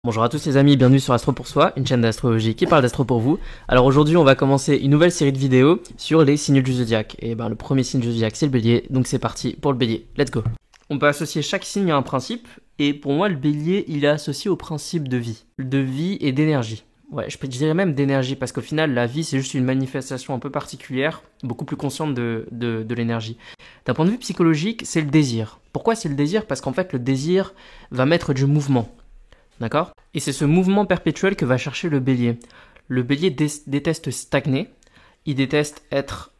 Bonjour à tous les amis, bienvenue sur Astro pour Soi, une chaîne d'astrologie qui parle d'astro pour vous. Alors aujourd'hui on va commencer une nouvelle série de vidéos sur les signes du zodiaque. Et ben le premier signe du zodiaque c'est le bélier, donc c'est parti pour le bélier, let's go. On peut associer chaque signe à un principe, et pour moi le bélier il est associé au principe de vie et d'énergie. Ouais, je dirais même d'énergie, parce qu'au final la vie c'est juste une manifestation un peu particulière, beaucoup plus consciente de l'énergie. D'un point de vue psychologique, c'est le désir. Pourquoi c'est le désir? Parce qu'en fait le désir va mettre du mouvement. D'accord? Et c'est ce mouvement perpétuel que va chercher le bélier. Le bélier déteste stagner, il déteste être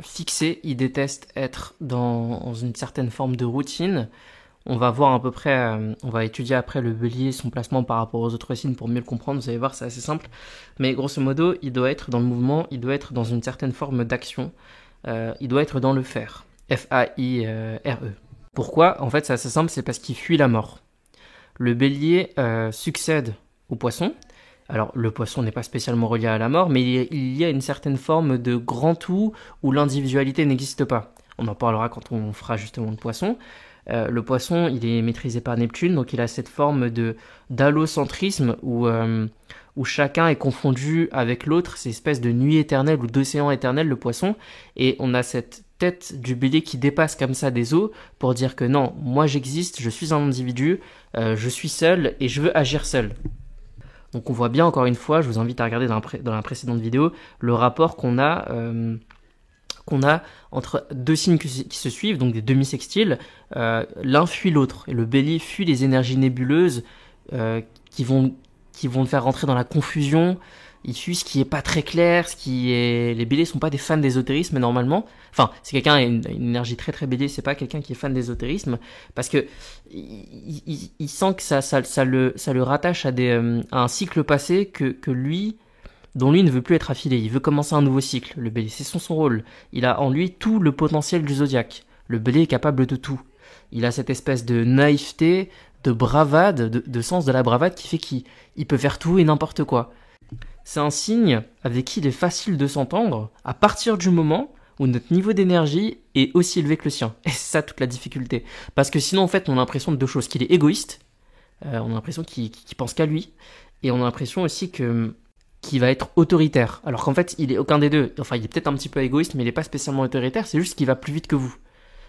fixé, il déteste être dans une certaine forme de routine. On va voir à peu près, on va étudier après le bélier, son placement par rapport aux autres signes pour mieux le comprendre, vous allez voir, c'est assez simple. Mais grosso modo, il doit être dans le mouvement, il doit être dans une certaine forme d'action, il doit être dans le faire. F-A-I-R-E. Pourquoi? En fait, c'est assez simple, c'est parce qu'il fuit la mort. Le bélier succède au poisson. Alors, le poisson n'est pas spécialement relié à la mort, mais il y a une certaine forme de grand tout où l'individualité n'existe pas. On en parlera quand on fera justement le poisson. Le poisson, il est maîtrisé par Neptune, donc il a cette forme d'allocentrisme où chacun est confondu avec l'autre, c'est une espèce de nuit éternelle ou d'océan éternel, le poisson, et on a cette tête du bélier qui dépasse comme ça des eaux pour dire que non, moi j'existe, je suis un individu, je suis seul et je veux agir seul. Donc on voit bien encore une fois, je vous invite à regarder dans la précédente vidéo, le rapport qu'on a entre deux signes qui se suivent, donc des demi-sextiles, l'un fuit l'autre, et le bélier fuit les énergies nébuleuses qui vont le faire rentrer dans la confusion. Il fuit ce qui est pas très clair, les béliers sont pas des fans d'ésotérisme normalement. Enfin, si quelqu'un a une énergie très très bélier, c'est pas quelqu'un qui est fan d'ésotérisme, parce que il sent que ça le rattache à un cycle passé dont lui ne veut plus être affilé. Il veut commencer un nouveau cycle. Le bélier, c'est son rôle. Il a en lui tout le potentiel du zodiaque. Le bélier est capable de tout. Il a cette espèce de naïveté, de bravade, de sens de la bravade qui fait qu'il peut faire tout et n'importe quoi. C'est un signe avec qui il est facile de s'entendre à partir du moment où notre niveau d'énergie est aussi élevé que le sien. Et c'est ça toute la difficulté. Parce que sinon, en fait, on a l'impression de deux choses. Qu'il est égoïste, on a l'impression qu'il pense qu'à lui, et on a l'impression aussi qu'il va être autoritaire. Alors qu'en fait, il est aucun des deux. Enfin, il est peut-être un petit peu égoïste, mais il n'est pas spécialement autoritaire, c'est juste qu'il va plus vite que vous.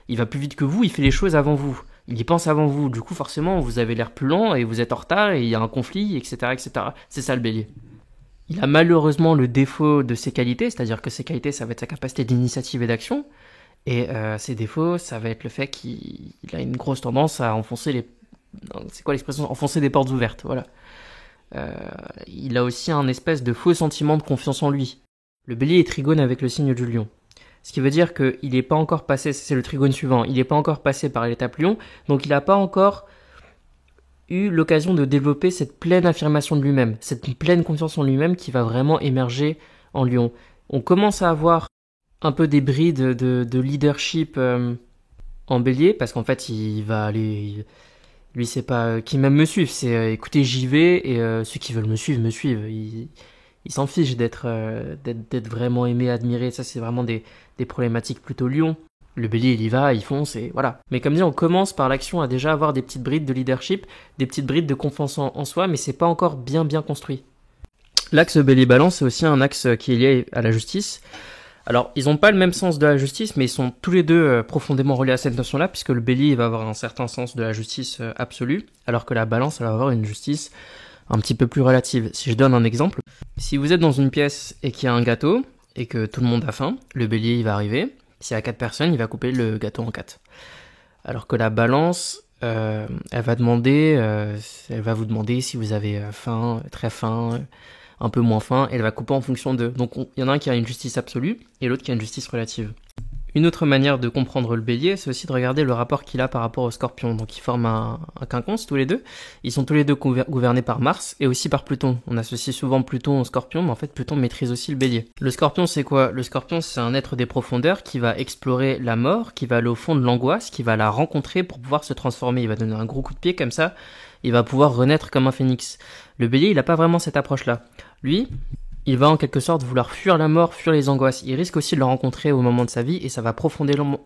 Il va plus vite que vous, il fait les choses avant vous. Il y pense avant vous. Du coup, forcément, vous avez l'air plus lent et vous êtes en retard et il y a un conflit, etc., etc. C'est ça le bélier. Il a malheureusement le défaut de ses qualités, c'est-à-dire que ses qualités, ça va être sa capacité d'initiative et d'action. Et ses défauts, ça va être le fait qu'il a une grosse tendance à enfoncer c'est quoi l'expression? Enfoncer des portes ouvertes, voilà. Il a aussi un espèce de faux sentiment de confiance en lui. Le bélier est trigone avec le signe du lion. Ce qui veut dire qu'il n'est pas encore passé, c'est le trigone suivant, il n'est pas encore passé par l'étape lion, donc il n'a pas encore eu l'occasion de développer cette pleine affirmation de lui-même, cette pleine confiance en lui-même qui va vraiment émerger en lion. On commence à avoir un peu des brides de leadership en bélier, parce qu'en fait il va aller... Lui, c'est pas qui m'aime me suivre, c'est écoutez, j'y vais, et ceux qui veulent me suivre, me suivent. Il s'en fiche d'être vraiment aimé, admiré. Ça, c'est vraiment des problématiques plutôt lion. Le bélier, il y va, il fonce, et voilà. Mais comme dit, on commence par l'action à déjà avoir des petites brides de leadership, des petites brides de confiance en soi, mais c'est pas encore bien construit. L'axe bélier-balance, c'est aussi un axe qui est lié à la justice. Alors, ils n'ont pas le même sens de la justice, mais ils sont tous les deux profondément reliés à cette notion-là, puisque le bélier il va avoir un certain sens de la justice absolue, alors que la balance elle va avoir une justice un petit peu plus relative. Si je donne un exemple, si vous êtes dans une pièce et qu'il y a un gâteau, et que tout le monde a faim, le bélier il va arriver, s'il y a 4 personnes, il va couper le gâteau en 4. Alors que la balance, elle va vous demander si vous avez faim, très faim, un peu moins faim, et elle va couper en fonction d'eux. Donc il y en a un qui a une justice absolue, et l'autre qui a une justice relative. Une autre manière de comprendre le bélier, c'est aussi de regarder le rapport qu'il a par rapport au scorpion. Donc ils forment un quinconce tous les deux. Ils sont tous les deux gouvernés par Mars et aussi par Pluton. On associe souvent Pluton au scorpion, mais en fait Pluton maîtrise aussi le bélier. Le scorpion, c'est quoi? Le scorpion, c'est un être des profondeurs qui va explorer la mort, qui va aller au fond de l'angoisse, qui va la rencontrer pour pouvoir se transformer. Il va donner un gros coup de pied comme ça, il va pouvoir renaître comme un phénix. Le bélier, il n'a pas vraiment cette approche-là. Lui, il va en quelque sorte vouloir fuir la mort, fuir les angoisses. Il risque aussi de le rencontrer au moment de sa vie et ça va profondément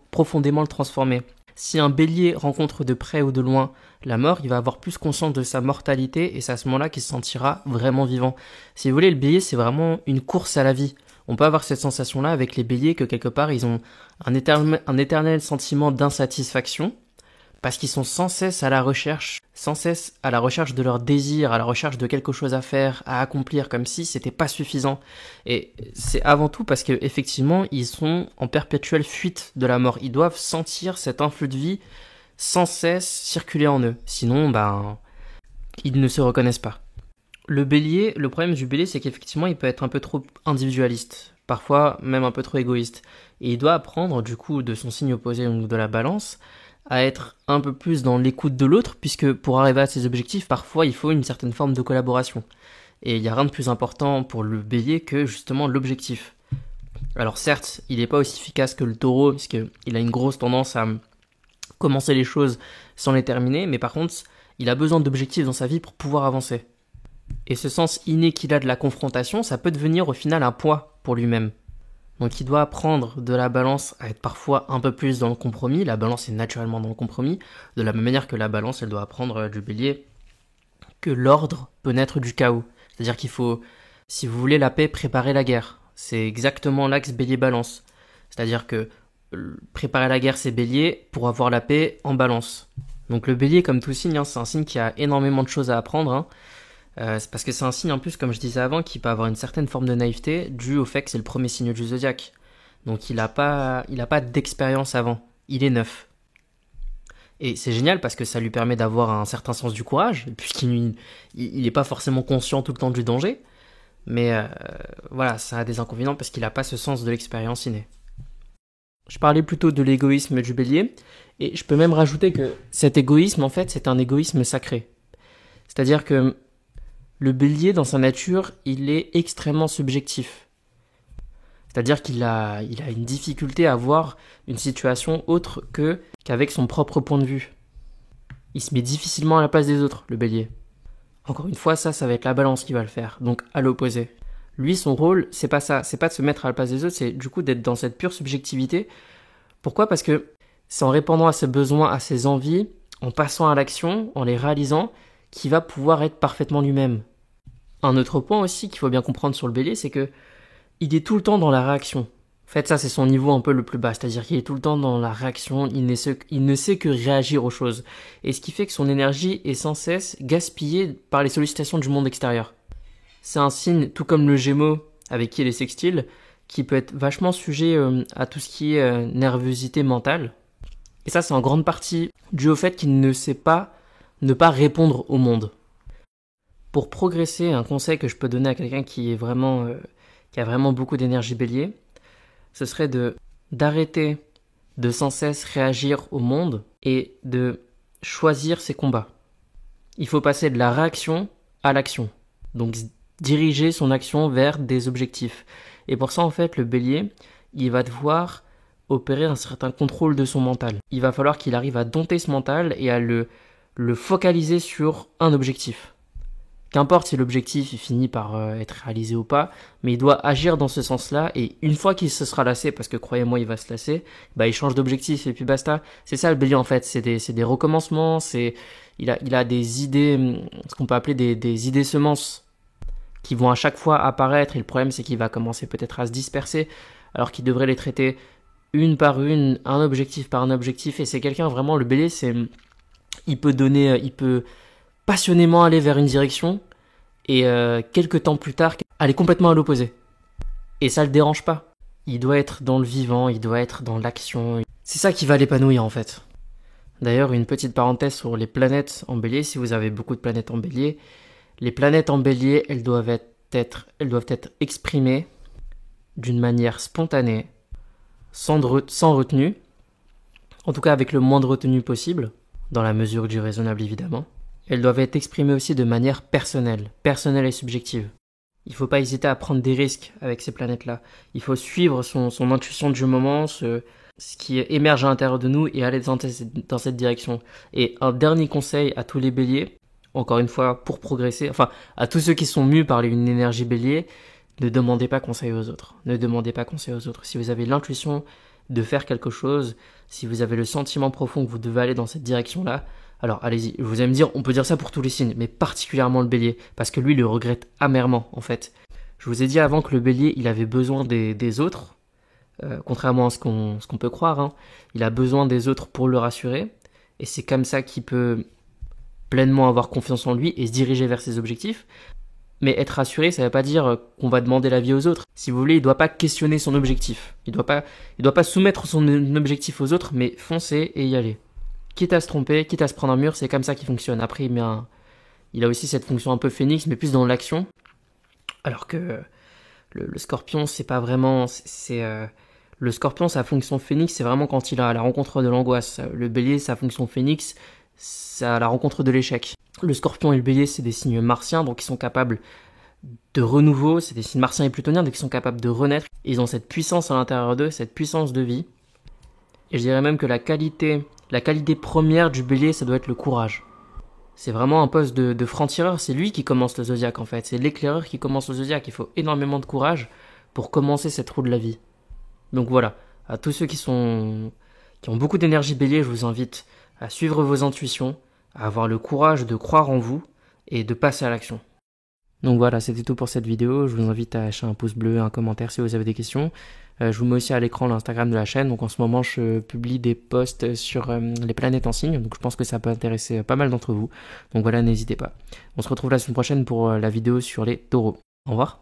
le transformer. Si un bélier rencontre de près ou de loin la mort, il va avoir plus conscience de sa mortalité et c'est à ce moment-là qu'il se sentira vraiment vivant. Si vous voulez, le bélier, c'est vraiment une course à la vie. On peut avoir cette sensation-là avec les béliers que quelque part, ils ont un éternel sentiment d'insatisfaction parce qu'ils sont sans cesse à la recherche de leur désir, à la recherche de quelque chose à faire, à accomplir, comme si c'était pas suffisant. Et c'est avant tout parce que effectivement, ils sont en perpétuelle fuite de la mort. Ils doivent sentir cet influx de vie sans cesse circuler en eux. Sinon, ils ne se reconnaissent pas. Le problème du bélier, c'est qu'effectivement, il peut être un peu trop individualiste, parfois même un peu trop égoïste. Et il doit apprendre, du coup, de son signe opposé, donc de la balance, à être un peu plus dans l'écoute de l'autre, puisque pour arriver à ses objectifs, parfois, il faut une certaine forme de collaboration. Et il n'y a rien de plus important pour le bélier que, justement, l'objectif. Alors certes, il n'est pas aussi efficace que le taureau, puisqu'il a une grosse tendance à commencer les choses sans les terminer, mais par contre, il a besoin d'objectifs dans sa vie pour pouvoir avancer. Et ce sens inné qu'il a de la confrontation, ça peut devenir au final un poids pour lui-même. Donc il doit apprendre de la balance à être parfois un peu plus dans le compromis. La balance est naturellement dans le compromis, de la même manière que la balance, elle doit apprendre du bélier que l'ordre peut naître du chaos. C'est-à-dire qu'il faut, si vous voulez la paix, préparer la guerre. C'est exactement l'axe bélier-balance. C'est-à-dire que préparer la guerre, c'est bélier, pour avoir la paix en balance. Donc le bélier, comme tout signe, c'est un signe qui a énormément de choses à apprendre. C'est parce que c'est un signe en plus, comme je disais avant, qui peut avoir une certaine forme de naïveté due au fait que c'est le premier signe du zodiaque. Donc il a pas d'expérience avant, il est neuf. Et c'est génial parce que ça lui permet d'avoir un certain sens du courage, puisqu'il n'est pas forcément conscient tout le temps du danger. Mais voilà, ça a des inconvénients parce qu'il n'a pas ce sens de l'expérience innée. Je parlais plutôt de l'égoïsme du bélier, et je peux même rajouter que cet égoïsme, en fait, c'est un égoïsme sacré. C'est-à-dire que le bélier, dans sa nature, il est extrêmement subjectif. C'est-à-dire qu'il a une difficulté à voir une situation autre qu'avec son propre point de vue. Il se met difficilement à la place des autres, le bélier. Encore une fois, ça va être la balance qui va le faire, donc à l'opposé. Lui, son rôle, c'est pas ça, c'est pas de se mettre à la place des autres, c'est du coup d'être dans cette pure subjectivité. Pourquoi ? Parce que c'est en répondant à ses besoins, à ses envies, en passant à l'action, en les réalisant, qu'il va pouvoir être parfaitement lui-même. Un autre point aussi qu'il faut bien comprendre sur le bélier, c'est que il est tout le temps dans la réaction. En fait, ça, c'est son niveau un peu le plus bas, c'est-à-dire qu'il est tout le temps dans la réaction, il ne sait que réagir aux choses. Et ce qui fait que son énergie est sans cesse gaspillée par les sollicitations du monde extérieur. C'est un signe, tout comme le Gémeaux, avec qui il est sextile, qui peut être vachement sujet à tout ce qui est nervosité mentale. Et ça, c'est en grande partie dû au fait qu'il ne sait pas ne pas répondre au monde. Pour progresser, un conseil que je peux donner à quelqu'un qui a vraiment beaucoup d'énergie bélier, ce serait d'arrêter de sans cesse réagir au monde et de choisir ses combats. Il faut passer de la réaction à l'action. Donc diriger son action vers des objectifs. Et pour ça, en fait, le bélier, il va devoir opérer un certain contrôle de son mental. Il va falloir qu'il arrive à dompter ce mental et à le focaliser sur un objectif. Qu'importe si l'objectif il finit par être réalisé ou pas, mais il doit agir dans ce sens-là, et une fois qu'il se sera lassé, parce que croyez-moi il va se lasser, il change d'objectif et puis basta. C'est ça le bélier en fait, c'est des recommencements, il a des idées, ce qu'on peut appeler des idées semences, qui vont à chaque fois apparaître, et le problème c'est qu'il va commencer peut-être à se disperser, alors qu'il devrait les traiter une par une, un objectif par un objectif, et c'est quelqu'un vraiment, le bélier, il peut passionnément aller vers une direction et quelques temps plus tard aller complètement à l'opposé. Et ça le dérange pas. Il doit être dans le vivant, il doit être dans l'action. C'est ça qui va l'épanouir en fait. D'ailleurs, une petite parenthèse sur les planètes en bélier, si vous avez beaucoup de planètes en bélier, les planètes en bélier, elles doivent être exprimées d'une manière spontanée, sans retenue, en tout cas avec le moins de retenue possible, dans la mesure du raisonnable évidemment. Elles doivent être exprimées aussi de manière personnelle et subjective. Il ne faut pas hésiter à prendre des risques avec ces planètes-là. Il faut suivre son intuition du moment, ce qui émerge à l'intérieur de nous et aller dans cette direction. Et un dernier conseil à tous les béliers, encore une fois pour progresser, enfin à tous ceux qui sont mus par une énergie bélier, ne demandez pas conseil aux autres. Ne demandez pas conseil aux autres. Si vous avez l'intuition de faire quelque chose, si vous avez le sentiment profond que vous devez aller dans cette direction-là, alors allez-y. Vous allez me dire, on peut dire ça pour tous les signes, mais particulièrement le bélier, parce que lui, il le regrette amèrement, en fait. Je vous ai dit avant que le bélier, il avait besoin des autres, contrairement à ce qu'on peut croire, hein. Il a besoin des autres pour le rassurer, et c'est comme ça qu'il peut pleinement avoir confiance en lui et se diriger vers ses objectifs. Mais être rassuré, ça ne veut pas dire qu'on va demander l'avis aux autres. Si vous voulez, il ne doit pas questionner son objectif. Il doit pas soumettre son objectif aux autres, mais foncer et y aller. Quitte à se tromper, quitte à se prendre un mur, c'est comme ça qu'il fonctionne. Après, il a aussi cette fonction un peu phénix, mais plus dans l'action. Alors que le scorpion, c'est pas vraiment... le scorpion, sa fonction phénix, c'est vraiment quand il a la rencontre de l'angoisse. Le bélier, sa fonction phénix, c'est à la rencontre de l'échec. Le scorpion et le bélier, c'est des signes martiens, donc ils sont capables de renouveau, c'est des signes martiens et plutoniens, donc ils sont capables de renaître. Ils ont cette puissance à l'intérieur d'eux, cette puissance de vie. Et je dirais même que la qualité première du bélier, ça doit être le courage. C'est vraiment un poste de franc-tireur, c'est lui qui commence le zodiaque en fait, c'est l'éclaireur qui commence le zodiaque. Il faut énormément de courage pour commencer cette roue de la vie. Donc voilà, à tous ceux qui ont beaucoup d'énergie bélier, je vous invite à suivre vos intuitions, à avoir le courage de croire en vous et de passer à l'action. Donc voilà, c'était tout pour cette vidéo. Je vous invite à lâcher un pouce bleu, un commentaire si vous avez des questions. Je vous mets aussi à l'écran l'Instagram de la chaîne. Donc en ce moment, je publie des posts sur les planètes en signe. Donc je pense que ça peut intéresser pas mal d'entre vous. Donc voilà, n'hésitez pas. On se retrouve la semaine prochaine pour la vidéo sur les taureaux. Au revoir.